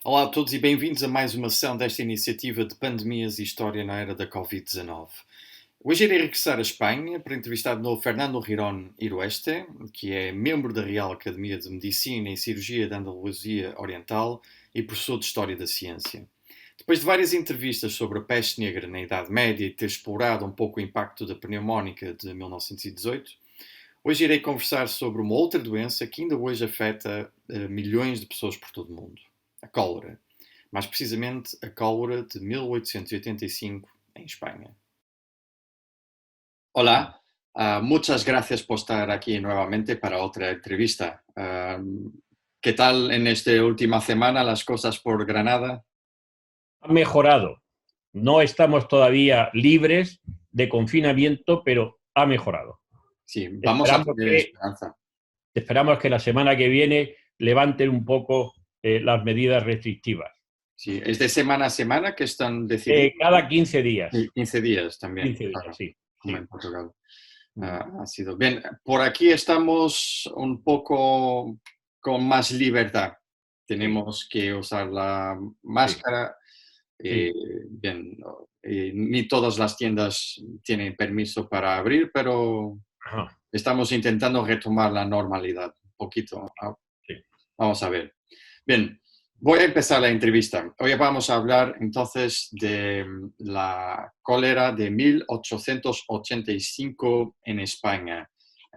Olá a todos e bem-vindos a mais uma sessão desta iniciativa de Pandemias e História na Era da Covid-19. Hoje irei regressar à Espanha para entrevistar de novo Fernando Girón Irueste, que é membro da Real Academia de Medicina e Cirurgia da Andaluzia Oriental e professor de História da Ciência. Depois de várias entrevistas sobre a peste negra na Idade Média e ter explorado um pouco o impacto da pneumónica de 1918, hoje irei conversar sobre uma outra doença que ainda hoje afeta milhões de pessoas por todo o mundo, a cólera. Mais precisamente a cólera de 1885 em Espanha. Hola, muchas gracias por estar aquí nuevamente para otra entrevista. ¿Qué tal en esta última semana las cosas por Granada? Ha mejorado. No estamos todavía libres de confinamiento, pero ha mejorado. Sí, vamos a Esperamos tener que, esperanza. esperamos que la semana que viene levanten un poco las medidas restrictivas. Sí, es de semana a semana que están decididos. Cada 15 días. 15 días también, 15 días, claro, sí. como Sí. en Portugal. Mm. Ha sido bien. Por aquí estamos un poco con más libertad. Sí, Tenemos que usar la sí, máscara. sí. Bien, no, ni todas las tiendas tienen permiso para abrir, pero Ajá, estamos intentando retomar la normalidad un poquito. sí. Vamos a ver. Bien, voy a empezar la entrevista. Hoy vamos a hablar entonces de la cólera de 1885 en España.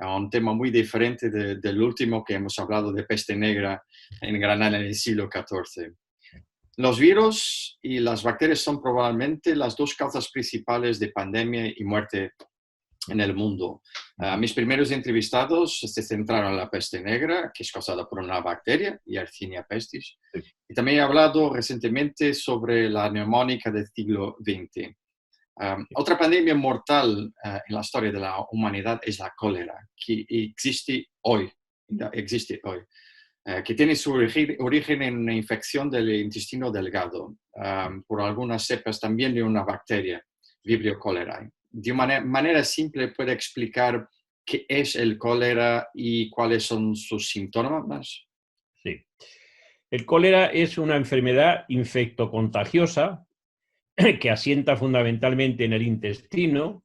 Un tema muy diferente del último que hemos hablado de peste negra en Granada en el siglo XIV. Los virus y las bacterias son probablemente las dos causas principales de pandemia y muerte en el mundo. Ujú. Mis primeros entrevistados se centraron en la peste negra, que es causada por una bacteria, Yersinia pestis, Sí. y también he hablado recientemente sobre la neumónica del siglo XX. Otra pandemia mortal en la historia de la humanidad es la cólera, que existe hoy, que tiene su origen en una infección del intestino delgado, por algunas cepas también de una bacteria, Vibrio cholerae. De una manera simple puede explicar qué es el cólera y cuáles son sus síntomas. Sí. El cólera es una enfermedad infectocontagiosa que asienta fundamentalmente en el intestino,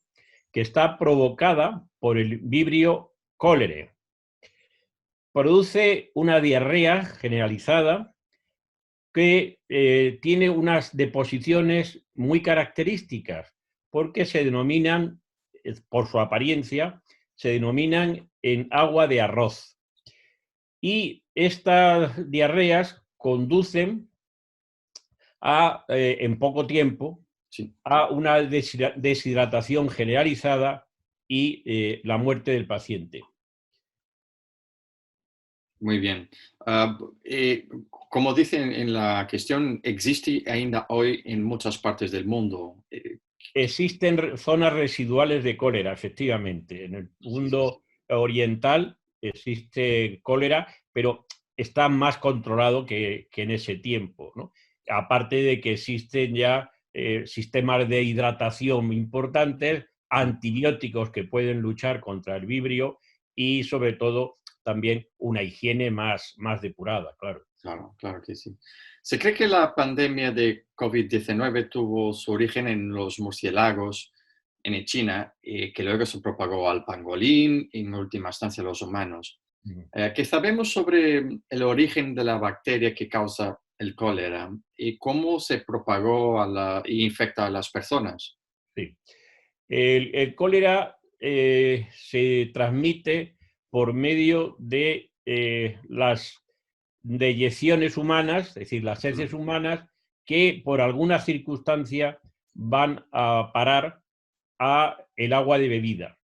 que está provocada por el Vibrio cholerae. Produce una diarrea generalizada que tiene unas deposiciones muy características, porque se denominan, por su apariencia, se denominan en agua de arroz. Y estas diarreas conducen en poco tiempo, Sí, a una deshidratación generalizada y la muerte del paciente. muy bien. Como dicen en la cuestión, existe ainda hoy en muchas partes del mundo. Existen zonas residuales de cólera, efectivamente. En el Sí, sí, sí. mundo oriental existe cólera, pero está más controlado que en ese tiempo, ¿no? Aparte de que existen ya sistemas de hidratación importantes, antibióticos que pueden luchar contra el vibrio y, sobre todo, también una higiene más depurada, claro. Claro, claro que sí. Se cree que la pandemia de COVID-19 tuvo su origen en los murciélagos en China y que luego se propagó al pangolín y en última instancia a los humanos. ¿Qué sabemos sobre el origen de la bacteria que causa el cólera y cómo se propagó e infecta a las personas? Sí. El cólera se transmite por medio de las deyecciones humanas, es decir, las Mm. heces humanas, que por alguna circunstancia van a parar a el agua de bebida.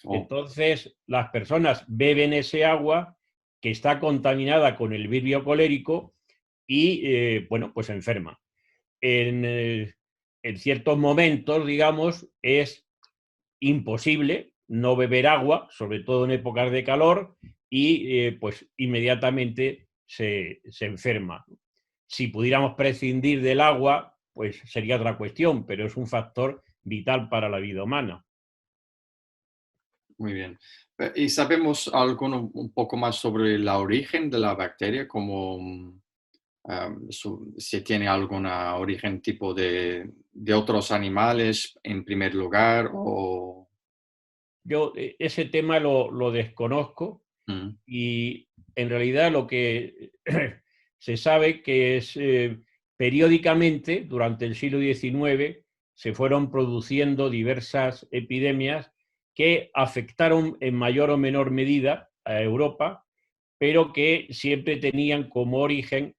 Oh, Entonces, las personas beben ese agua que está contaminada con el vibrio colérico y, bueno, pues se enferma. En, en ciertos momentos, digamos, es imposible no beber agua, sobre todo en épocas de calor, y pues inmediatamente se enferma. Si pudiéramos prescindir del agua, pues sería otra cuestión, pero es un factor vital para la vida humana. muy bien. ¿Y sabemos algo un poco más sobre el origen de la bacteria? Como, si tiene algún origen tipo de otros animales en primer lugar o... Yo ese tema lo desconozco Mm, y en realidad lo que se sabe que es periódicamente durante el siglo XIX se fueron produciendo diversas epidemias que afectaron en mayor o menor medida a Europa, pero que siempre tenían como origen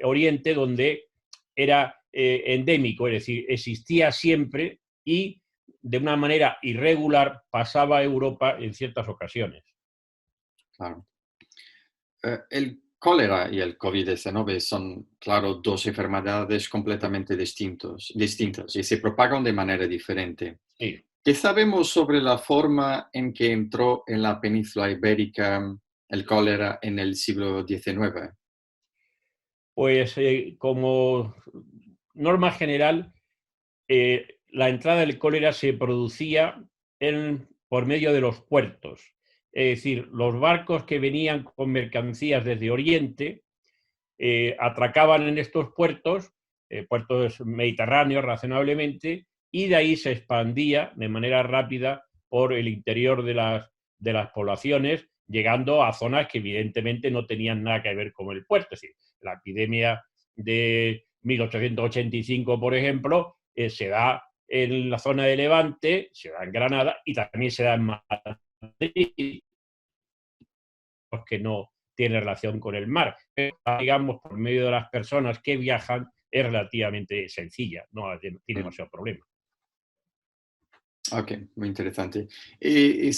Oriente, donde era endémico, es decir, existía siempre y de una manera irregular pasaba a Europa en ciertas ocasiones. claro. El cólera y el COVID-19 son, claro, dos enfermedades completamente distintas y se propagan de manera diferente. Sí. ¿Qué sabemos sobre la forma en que entró en la península ibérica el cólera en el siglo XIX? Pues como norma general, la entrada del cólera se producía por medio de los puertos. Es decir, los barcos que venían con mercancías desde Oriente atracaban en estos puertos, puertos mediterráneos razonablemente, y de ahí se expandía de manera rápida por el interior de las poblaciones, llegando a zonas que evidentemente no tenían nada que ver con el puerto. Es decir, la epidemia de 1885, por ejemplo, se da en la zona de Levante, se da en Granada y también se da en Madrid, que no tiene relación con el mar. Pero, digamos, por medio de las personas que viajan, es relativamente sencilla, no tiene Mm, demasiado problema. ok, muy interesante. ¿Y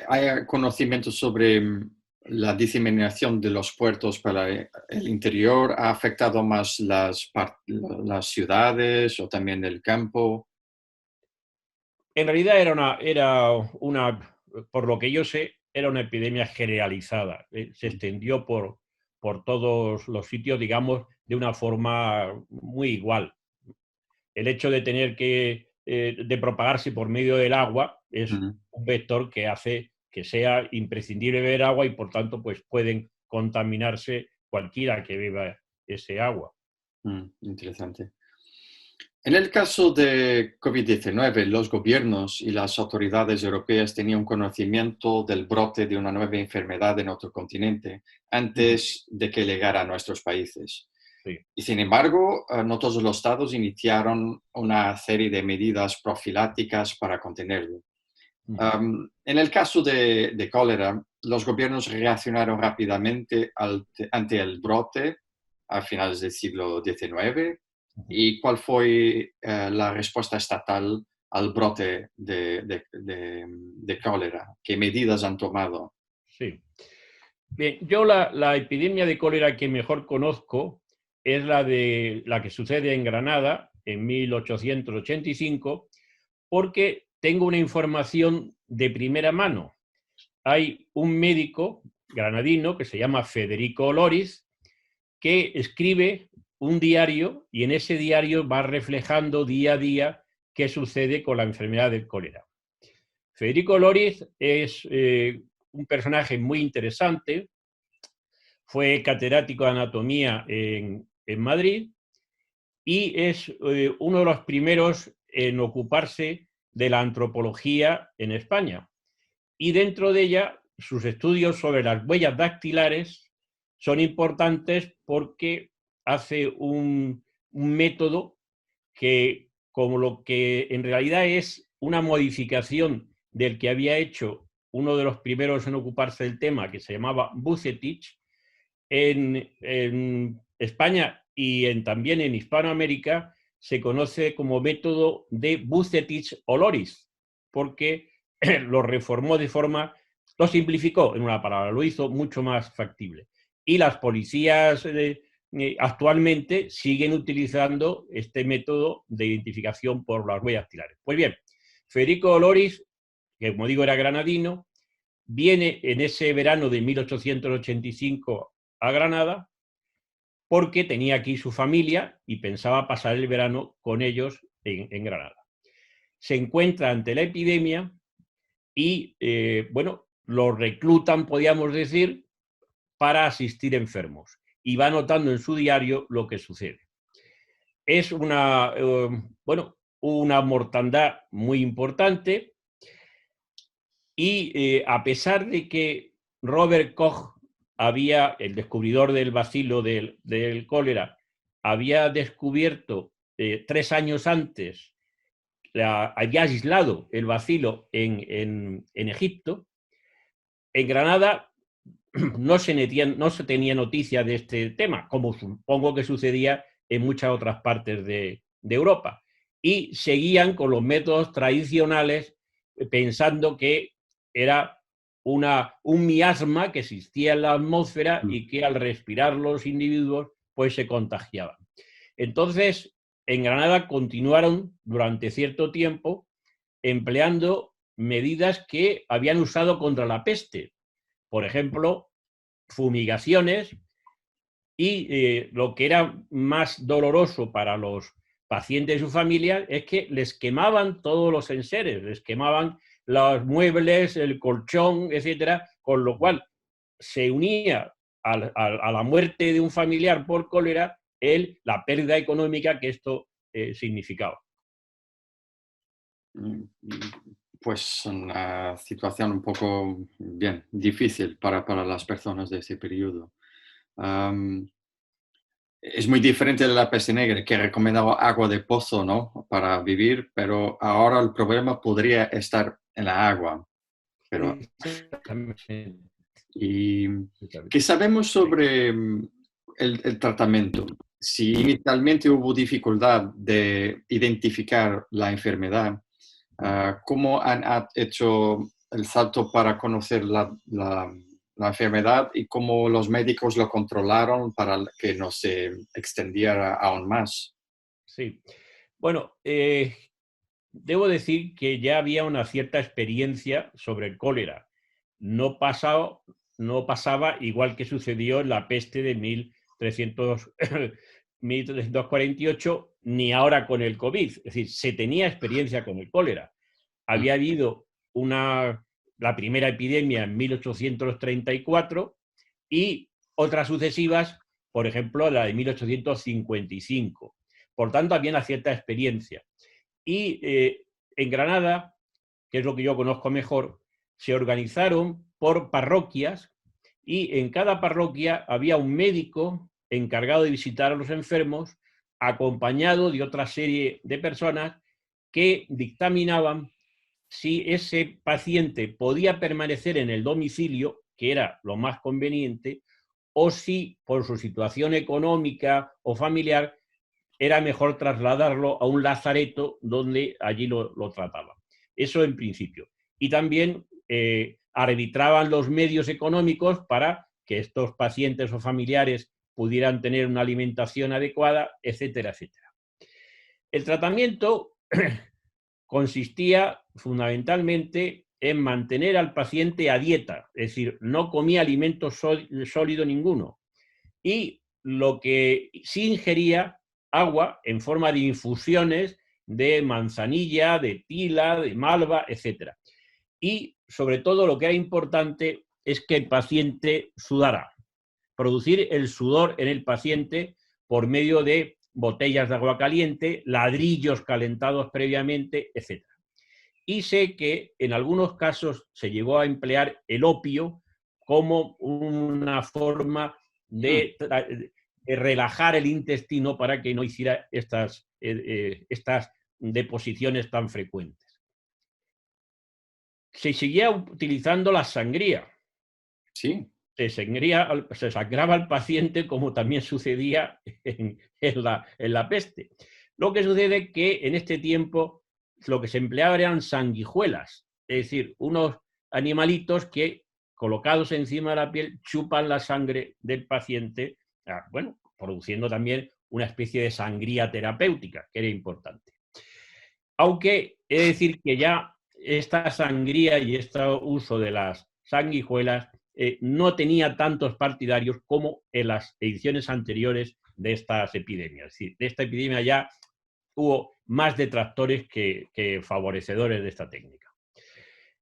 hay conocimiento sobre la diseminación de los puertos para el interior? ¿Ha afectado más las ciudades o también el campo? En realidad por lo que yo sé, era una epidemia generalizada. Se Mm, extendió por todos los sitios, digamos, de una forma muy igual. El hecho de tener de propagarse por medio del agua es mm, un vector que hace que sea imprescindible beber agua y por tanto pues pueden contaminarse cualquiera que beba ese agua. interesante. En el caso de COVID-19, los gobiernos y las autoridades europeas tenían conocimiento del brote de una nueva enfermedad en otro continente Ujú. antes de que llegara a nuestros países. Sí. Y sin embargo, no todos los estados iniciaron una serie de medidas profilácticas para contenerlo. Ujú. En el caso de cólera, los gobiernos reaccionaron rápidamente ante el brote a finales del siglo XIX. Ujú. ¿Y cuál fue la respuesta estatal al brote de cólera? ¿Qué medidas han tomado? Sí. Bien, yo la epidemia de cólera que mejor conozco es la que sucede en Granada en 1885, porque tengo una información de primera mano. Hay un médico granadino que se llama Federico Loris, que escribe un diario y en ese diario va reflejando día a día qué sucede con la enfermedad del cólera. Federico Loris es un personaje muy interesante, fue catedrático de anatomía en Madrid y es uno de los primeros en ocuparse de la antropología en España. Y dentro de ella, sus estudios sobre las huellas dactilares son importantes porque hace un método que, como lo que en realidad es una modificación del que había hecho uno de los primeros en ocuparse del tema, que se llamaba Bucetich, en España y también en Hispanoamérica se conoce como método de Bucetich-Oloris, porque lo reformó lo simplificó en una palabra, lo hizo mucho más factible. Y las policías actualmente siguen utilizando este método de identificación por las huellas dactilares. Pues bien, Federico Oloris, que como digo era granadino, viene en ese verano de 1885 a Granada porque tenía aquí su familia y pensaba pasar el verano con ellos en Granada. Se encuentra ante la epidemia y, bueno, lo reclutan, podríamos decir, para asistir enfermos. y va anotando en su diario lo que sucede. Es una mortandad muy importante y a pesar de que Robert Koch el descubridor del bacilo del cólera, había descubierto 3 años antes, había aislado el bacilo en Egipto, en Granada no se tenía noticia de este tema, como supongo que sucedía en muchas otras partes de Europa. Y seguían con los métodos tradicionales pensando que era un miasma que existía en la atmósfera y que al respirar los individuos pues se contagiaban. Entonces, en Granada continuaron durante cierto tiempo empleando medidas que habían usado contra la peste. Por ejemplo, fumigaciones y lo que era más doloroso para los pacientes y sus familias es que les quemaban todos los enseres, les quemaban los muebles, el colchón, etcétera, con lo cual se unía a la muerte de un familiar por cólera la pérdida económica que esto significaba. Pues una situación un poco bien difícil para las personas de ese periodo. Es muy diferente de la peste negra, que recomendaba agua de pozo, ¿no? Para vivir, pero ahora el problema podría estar en la agua. Pero, ¿y qué sabemos sobre el tratamiento? Si inicialmente hubo dificultad de identificar la enfermedad, ¿cómo han hecho el salto para conocer la enfermedad y cómo los médicos lo controlaron para que no se extendiera aún más? Sí. Bueno, debo decir que ya había una cierta experiencia sobre el cólera. No pasaba igual que sucedió en la peste de 1348, ni ahora con el COVID. Es decir, se tenía experiencia con el cólera. Había habido la primera epidemia en 1834 y otras sucesivas, por ejemplo, la de 1855. Por tanto, había una cierta experiencia. Y en Granada, que es lo que yo conozco mejor, se organizaron por parroquias y en cada parroquia había un médico encargado de visitar a los enfermos, acompañado de otra serie de personas que dictaminaban si ese paciente podía permanecer en el domicilio, que era lo más conveniente, o si por su situación económica o familiar era mejor trasladarlo a un lazareto donde allí lo trataban. Eso en principio. Y también arbitraban los medios económicos para que estos pacientes o familiares pudieran tener una alimentación adecuada, etcétera, etcétera. El tratamiento consistía fundamentalmente en mantener al paciente a dieta, es decir, no comía alimento sólido ninguno. Y lo que sí ingería agua en forma de infusiones de manzanilla, de tila, de malva, etc. Y sobre todo lo que era importante es que el paciente sudara, producir el sudor en el paciente por medio de botellas de agua caliente, ladrillos calentados previamente, etc. Y sé que en algunos casos se llegó a emplear el opio como una forma de relajar el intestino para que no hiciera estas deposiciones tan frecuentes. Se seguía utilizando la sangría. Sí. Se sangraba al paciente como también sucedía en la peste. Lo que sucede es que en este tiempo lo que se empleaba eran sanguijuelas, es decir, unos animalitos que colocados encima de la piel chupan la sangre del paciente, bueno, produciendo también una especie de sangría terapéutica, que era importante. Aunque he de decir que ya esta sangría y este uso de las sanguijuelas no tenía tantos partidarios como en las ediciones anteriores de estas epidemias. Es decir, de esta epidemia ya hubo más detractores que favorecedores de esta técnica.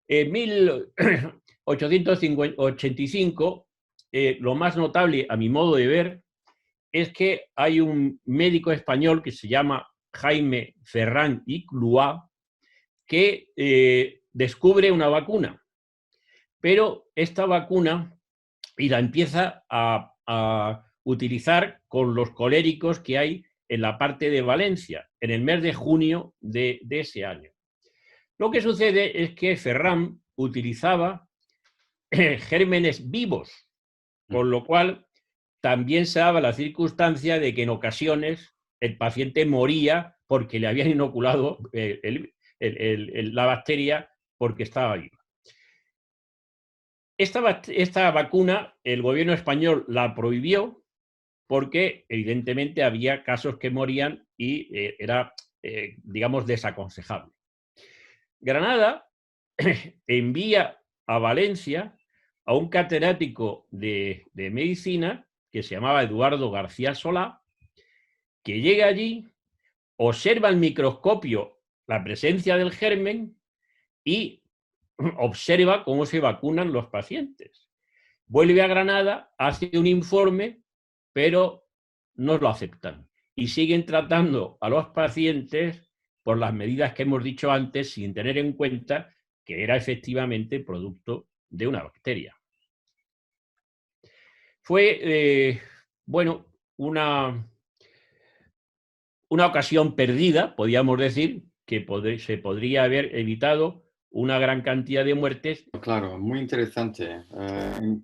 En 1885, lo más notable, a mi modo de ver, es que hay un médico español que se llama Jaime Ferrán y Clua, que descubre una vacuna, pero esta vacuna y la empieza a utilizar con los coléricos que hay en la parte de Valencia, en el mes de junio de ese año. Lo que sucede es que Ferrán utilizaba gérmenes vivos, con lo cual también se daba la circunstancia de que en ocasiones el paciente moría porque le habían inoculado la bacteria porque estaba viva. Esta vacuna el gobierno español la prohibió porque evidentemente había casos que morían y era, digamos, desaconsejable. Granada envía a Valencia a un catedrático de medicina que se llamaba Eduardo García Solá, que llega allí, observa al microscopio la presencia del germen y observa cómo se vacunan los pacientes. Vuelve a Granada, hace un informe, pero no lo aceptan y siguen tratando a los pacientes por las medidas que hemos dicho antes, sin tener en cuenta que era efectivamente producto de una bacteria. Fue, bueno, una ocasión perdida, podríamos decir, que se podría haber evitado una gran cantidad de muertes. Claro, muy interesante.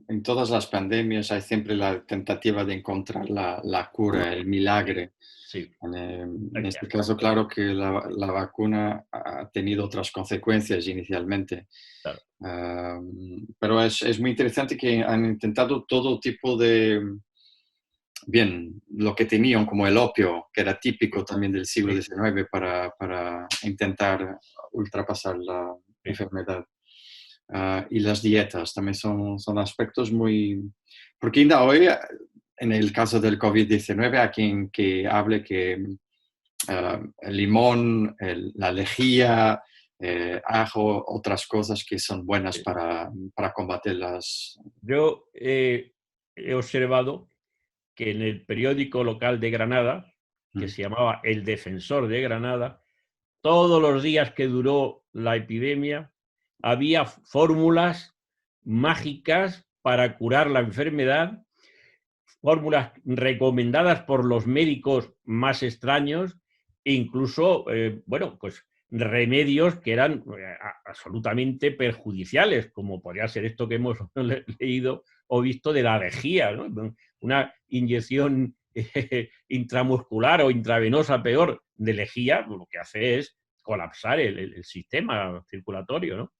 En todas las pandemias hay siempre la tentativa de encontrar la cura, el milagre. Sí. En este caso, claro que la vacuna ha tenido otras consecuencias inicialmente. Claro. Pero es muy interesante que han intentado todo tipo de, bien, lo que tenían como el opio, que era típico también del siglo XIX para intentar ultrapasar la enfermedad. Y las dietas también son aspectos muy... Porque ainda hoy, en el caso del COVID-19, hay quien que hable que el limón, la lejía, ajo, otras cosas que son buenas para combatir las... Yo he observado que en el periódico local de Granada, que se llamaba El Defensor de Granada, todos los días que duró la epidemia había fórmulas mágicas para curar la enfermedad, fórmulas recomendadas por los médicos más extraños, e incluso, bueno, pues remedios que eran absolutamente perjudiciales, como podría ser esto que hemos leído o visto de la lejía, ¿no? Una inyección intramuscular o intravenosa peor de lejía, lo que hace es colapsar el sistema circulatorio, ¿no?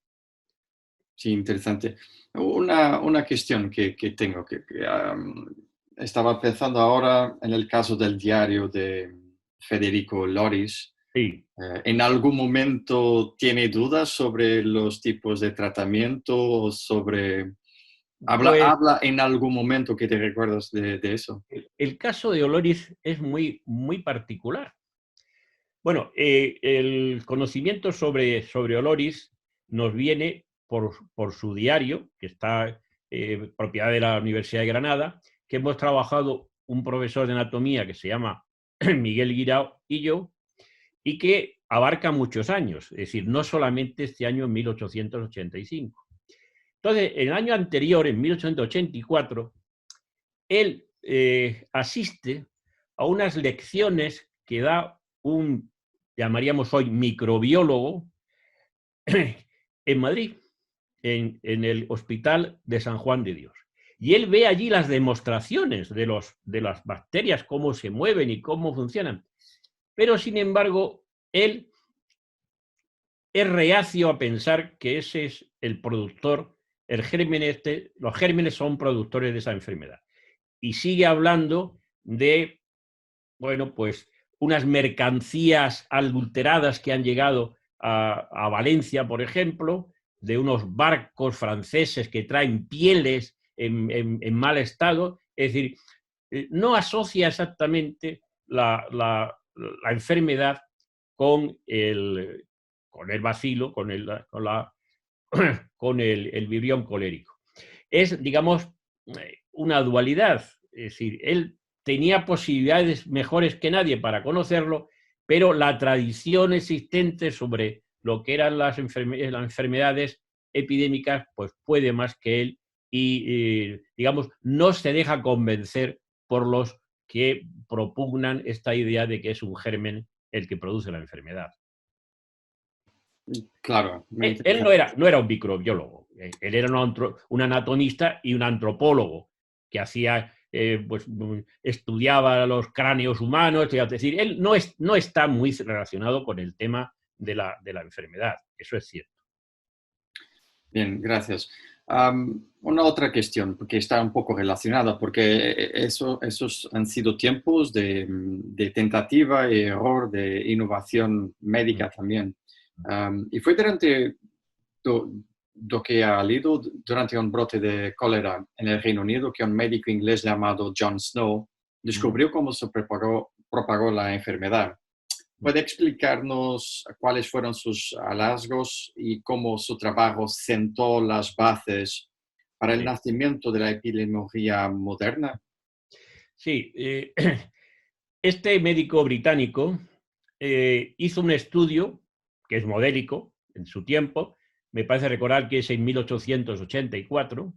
Sí, interesante. Una cuestión que tengo, estaba pensando ahora en el caso del diario de Federico Loris. Sí. ¿En algún momento tiene dudas sobre los tipos de tratamiento o sobre... ¿Habla en algún momento que te recuerdas de eso? El caso de Oloris es muy, muy particular. Bueno, el conocimiento sobre Oloris nos viene por su diario, que está propiedad de la Universidad de Granada, que hemos trabajado un profesor de anatomía que se llama Miguel Guirao y yo, y que abarca muchos años, es decir, no solamente este año en 1885. Entonces, en el año anterior, en 1884, él asiste a unas lecciones que da un, llamaríamos hoy, microbiólogo en Madrid, en el Hospital de San Juan de Dios. Y él ve allí las demostraciones de las bacterias, cómo se mueven y cómo funcionan. Pero, sin embargo, él es reacio a pensar que ese es el productor, el germen los gérmenes son productores de esa enfermedad. Y sigue hablando de, bueno, pues unas mercancías adulteradas que han llegado a Valencia, por ejemplo, de unos barcos franceses que traen pieles en mal estado. Es decir, no asocia exactamente la enfermedad con el bacilo, con el virión colérico. Es, digamos, una dualidad. Es decir, él tenía posibilidades mejores que nadie para conocerlo, pero la tradición existente sobre lo que eran las enfermedades epidémicas, pues puede más que él y, digamos, no se deja convencer por los que propugnan esta idea de que es un germen el que produce la enfermedad. Claro, muy Él interesante. no era un microbiólogo, él era un anatomista y un antropólogo que hacía, pues, estudiaba los cráneos humanos, es decir, él no está muy relacionado con el tema de la enfermedad, eso es cierto. Bien, gracias. Una otra cuestión, porque está un poco relacionada, porque esos han sido tiempos de tentativa y error, de innovación Mm. médica también. Y fue durante lo, lo que ha habido durante un brote de cólera en el Reino Unido que un médico inglés llamado John Snow Mm. descubrió cómo se propagó la enfermedad. Mm. ¿Puede explicarnos cuáles fueron sus hallazgos y cómo su trabajo sentó las bases para el Sí, nacimiento de la epidemiología moderna? sí, este médico británico hizo un estudio que es modélico en su tiempo, me parece recordar que es en 1884,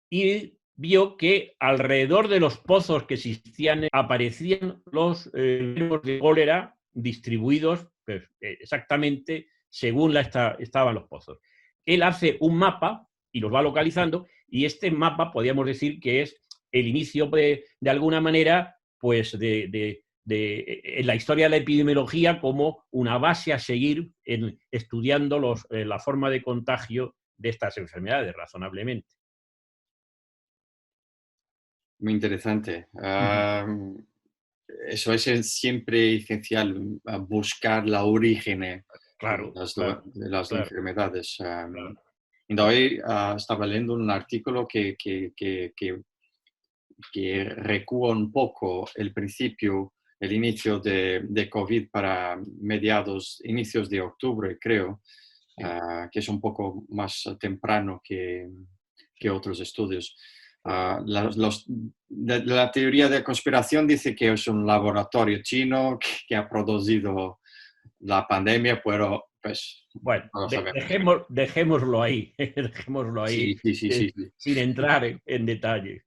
y vio que alrededor de los pozos que existían aparecían los enfermos de cólera distribuidos pues, exactamente según estaban los pozos. Él hace un mapa y los va localizando, y este mapa podríamos decir que es el inicio de alguna manera pues en la historia de la epidemiología como una base a seguir en estudiando la forma de contagio de estas enfermedades razonablemente. Muy interesante. Uh -huh. Eso es siempre esencial, buscar la origen Claro, claro, de las claro, enfermedades. claro. Y hoy estaba leyendo un artículo que recúa un poco el principio, el inicio de COVID para inicios de octubre, creo, Sí, que es un poco más temprano que sí, otros estudios. sí. La teoría de conspiración dice que es un laboratorio chino que ha producido la pandemia, pero pues Bueno, no lo sabemos. dejémoslo ahí, dejémoslo ahí Sí, sí, sí, sí, sí. sin entrar en detalle.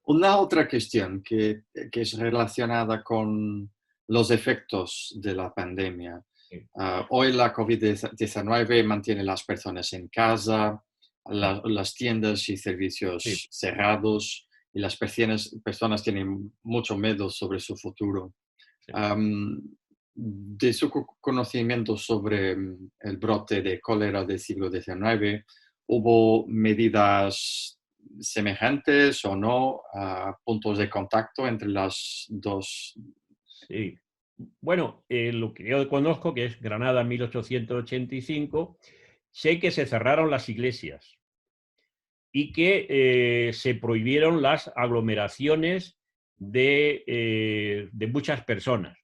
Una otra cuestión que es relacionada con los efectos de la pandemia. Sí, Hoy la COVID-19 mantiene a las personas en casa, mm, las tiendas y sí, servicios cerrados y las personas tienen mucho miedo sobre su futuro. sí. Am, de su conocimiento sobre el brote de cólera del siglo XIX, ¿hubo medidas semejantes o no, puntos de contacto entre las dos? Sí. Bueno, lo que yo conozco, que es Granada 1885, sé que se cerraron las iglesias y que se prohibieron las aglomeraciones de muchas personas.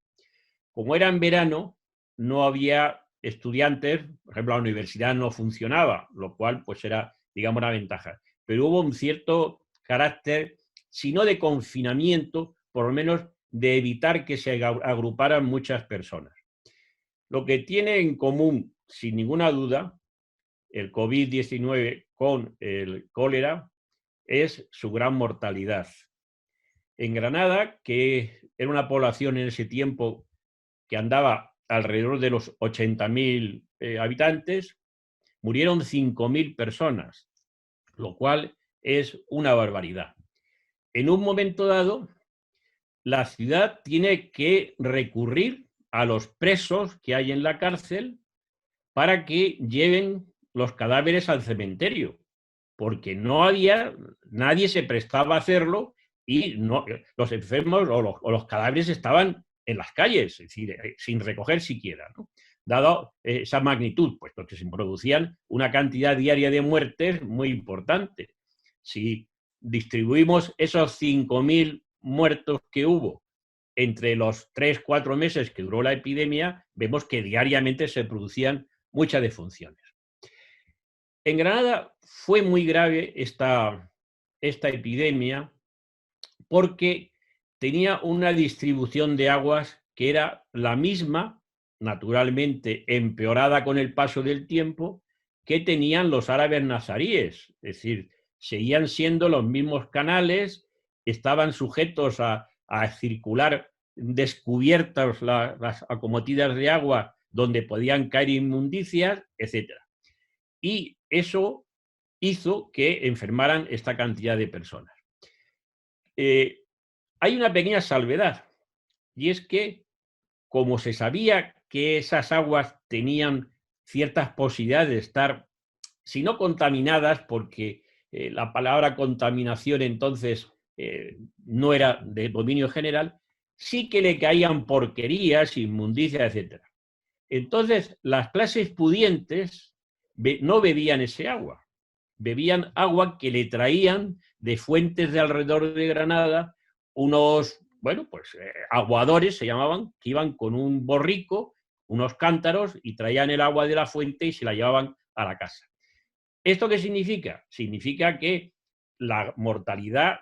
Como era en verano, no había estudiantes, por ejemplo, la universidad no funcionaba, lo cual pues era, digamos, una ventaja. Pero hubo un cierto carácter, si no de confinamiento, por lo menos de evitar que se agruparan muchas personas. Lo que tiene en común, sin ninguna duda, el COVID-19 con el cólera es su gran mortalidad. En Granada, que era una población en ese tiempo que andaba alrededor de los 80.000 habitantes, murieron 5.000 personas, lo cual es una barbaridad. En un momento dado, la ciudad tiene que recurrir a los presos que hay en la cárcel para que lleven los cadáveres al cementerio, porque nadie se prestaba a hacerlo y no, los enfermos o los cadáveres estaban en las calles, es decir, sin recoger siquiera, ¿no? Dado esa magnitud, puesto que se producían una cantidad diaria de muertes muy importante. Si distribuimos esos 5.000 muertos que hubo entre los 3 o 4 meses que duró la epidemia, vemos que diariamente se producían muchas defunciones. En Granada fue muy grave esta epidemia porque tenía una distribución de aguas que era la misma, naturalmente empeorada con el paso del tiempo, que tenían los árabes nazaríes. Es decir, seguían siendo los mismos canales, estaban sujetos a circular descubiertas las acometidas de agua donde podían caer inmundicias, etc. Y eso hizo que enfermaran esta cantidad de personas. Hay una pequeña salvedad, y es que, como se sabía que esas aguas tenían ciertas posibilidades de estar, si no contaminadas, porque la palabra contaminación entonces no era de dominio general, sí que le caían porquerías, inmundicias, etc. Entonces, las clases pudientes no bebían ese agua, bebían agua que le traían de fuentes de alrededor de Granada unos, bueno, pues aguadores se llamaban, que iban con un borrico, unos cántaros, y traían el agua de la fuente y se la llevaban a la casa. ¿Esto qué significa? Significa que la mortalidad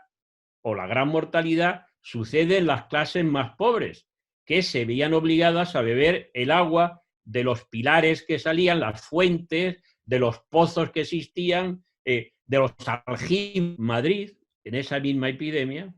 o la gran mortalidad sucede en las clases más pobres, que se veían obligadas a beber el agua de los pilares que salían, las fuentes, de los pozos que existían, de los aljibes. Madrid, en esa misma epidemia,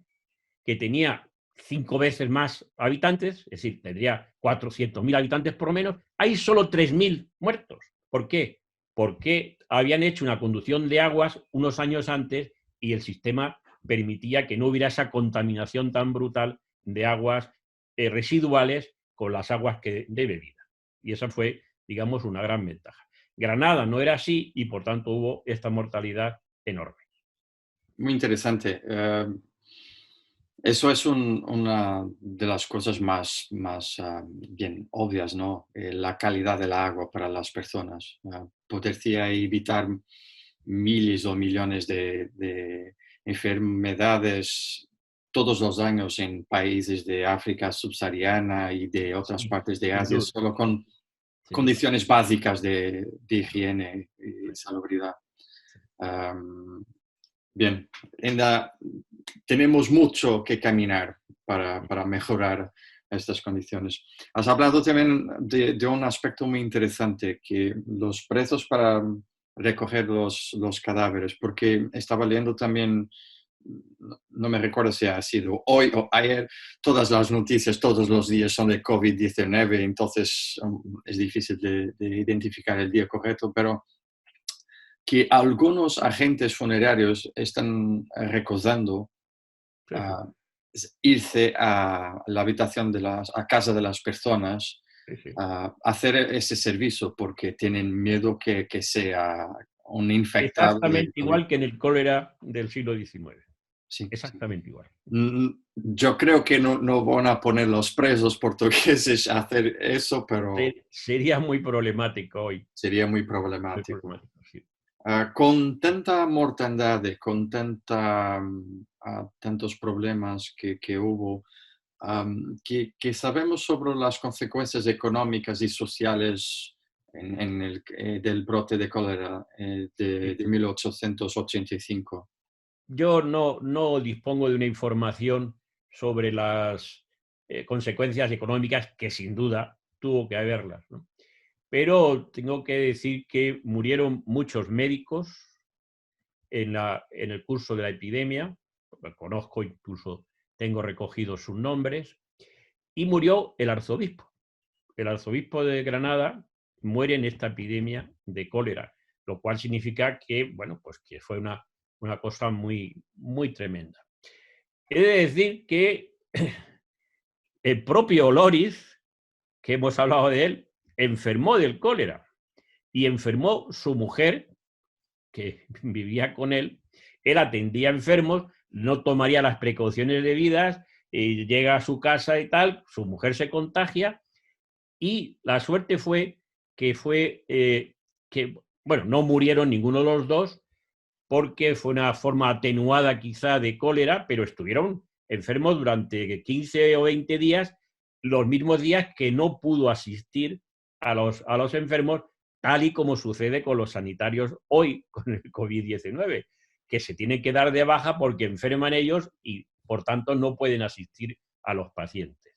que tenía 5 veces más habitantes, es decir, tendría 400.000 habitantes por lo menos, hay solo 3.000 muertos. ¿Por qué? Porque habían hecho una conducción de aguas unos años antes y el sistema permitía que no hubiera esa contaminación tan brutal de aguas residuales con las aguas de bebida. Y esa fue, digamos, una gran ventaja. Granada no era así y, por tanto, hubo esta mortalidad enorme. Muy interesante. Eso es una de las cosas más bien obvias, ¿no? La calidad del agua para las personas. Podría evitar miles o millones de enfermedades todos los años en países de África subsahariana y de otras Sí, partes de sin Asia, duda. solo con Sí, condiciones básicas de higiene y sí. salubridad. Bien, tenemos mucho que caminar para mejorar estas condiciones. Has hablado también de un aspecto muy interesante, que los precios para recoger los cadáveres, porque estaba leyendo también, no me recuerdo si ha sido hoy o ayer, todas las noticias todos los días son de COVID-19, entonces es difícil de identificar el día correcto, pero que algunos agentes funerarios están recordando Sí, sí, irse a la habitación a casa de las personas sí, sí. a hacer ese servicio porque tienen miedo que sea un infectado de Exactamente COVID. igual que en el cólera del siglo XIX. Sí, sí. Exactamente igual. Yo creo que no van a poner los presos portugueses a hacer eso, pero Sería muy problemático hoy. sería muy Muy problemático. problemático, sí. Con tanta mortandad, con tantos problemas que hubo, que sabemos sobre las consecuencias económicas y sociales del brote de cólera Sí. de 1885. Yo no dispongo de una información sobre las consecuencias económicas, que sin duda tuvo que haberlas, ¿no? Pero tengo que decir que murieron muchos médicos en el curso de la epidemia, conozco, incluso tengo recogidos sus nombres, y murió el arzobispo. El arzobispo de Granada muere en esta epidemia de cólera, lo cual significa que, bueno, pues que fue una cosa muy, muy tremenda. He de decir que el propio Loris, que hemos hablado de él, enfermó del cólera y enfermó su mujer, que vivía con él. Él atendía enfermos, no tomaría las precauciones debidas, llega a su casa y tal, su mujer se contagia y la suerte fue que, bueno, no murieron ninguno de los dos porque fue una forma atenuada quizá de cólera, pero estuvieron enfermos durante 15 o 20 días, los mismos días que no pudo asistir a los enfermos, tal y como sucede con los sanitarios hoy con el COVID-19, que se tienen que dar de baja porque enferman ellos y por tanto no pueden asistir a los pacientes.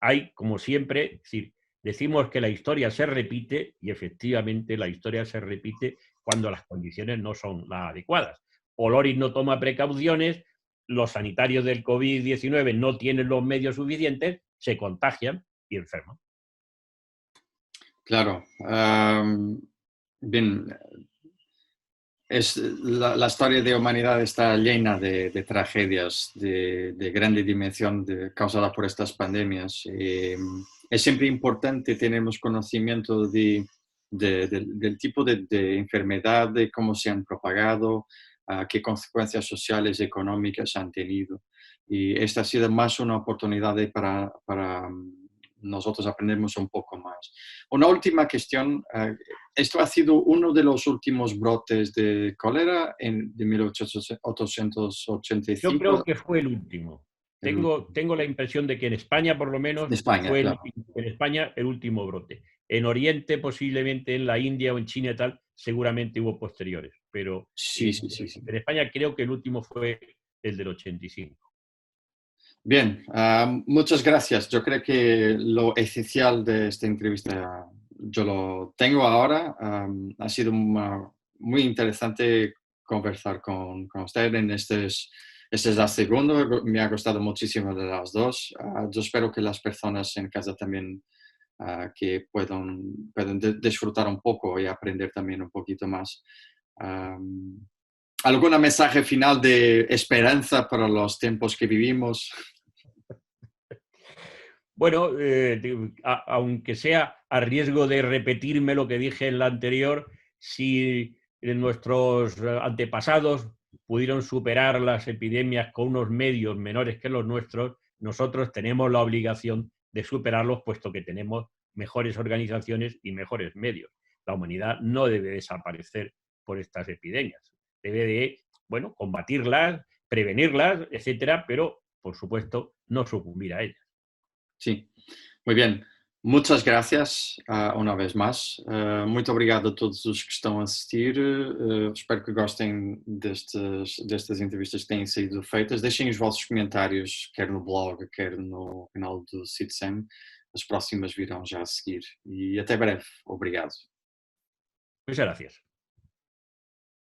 Hay, como siempre, es decir, decimos que la historia se repite y efectivamente la historia se repite cuando las condiciones no son las adecuadas. Oloris no toma precauciones, los sanitarios del COVID-19 no tienen los medios suficientes, se contagian y enferman. Claro. Bien, la historia de humanidad está llena de tragedias de grande dimensión causadas por estas pandemias. Es siempre importante tener conocimiento del tipo de enfermedad, de cómo se han propagado, qué consecuencias sociales y económicas han tenido. Y esta ha sido más una oportunidad para nosotros aprendermos un poco más. Una última cuestión. Esto ha sido uno de los últimos brotes de cólera de Yo creo 1885. que fue el último. El Tengo la impresión de que en España, por lo de menos, España, fue claro. en España el último brote. En Oriente, posiblemente en la India o en China y tal, seguramente hubo posteriores. Pero Sí, sí, sí, sí. en España creo que el último fue el del 85. Bien, muchas gracias. Yo creo que lo esencial de esta entrevista yo lo tengo ahora. Ha sido muy interesante conversar con usted en este es la segunda. Me ha gustado muchísimo de las dos. Yo espero que las personas en casa también que puedan disfrutar un poco y aprender también un poquito más. Um, ¿Algún mensaje final de esperanza para los tiempos que vivimos? Bueno, aunque sea a riesgo de repetirme lo que dije en la anterior, si nuestros antepasados pudieron superar las epidemias con unos medios menores que los nuestros, nosotros tenemos la obligación de superarlos, puesto que tenemos mejores organizaciones y mejores medios. La humanidad no debe desaparecer por estas epidemias. Debe de, bueno, combatirlas, prevenirlas, etcétera, pero, por supuesto, no sucumbir a ellas. Sí, muy bien. Muchas gracias uma vez mais. Muito obrigado a todos os que estão a assistir. Espero que gostem destas entrevistas que têm sido feitas. Deixem os vossos comentários, quer no blog, quer no canal do CITSEM. As próximas virão já a seguir. E até breve. Obrigado. Muchas gracias.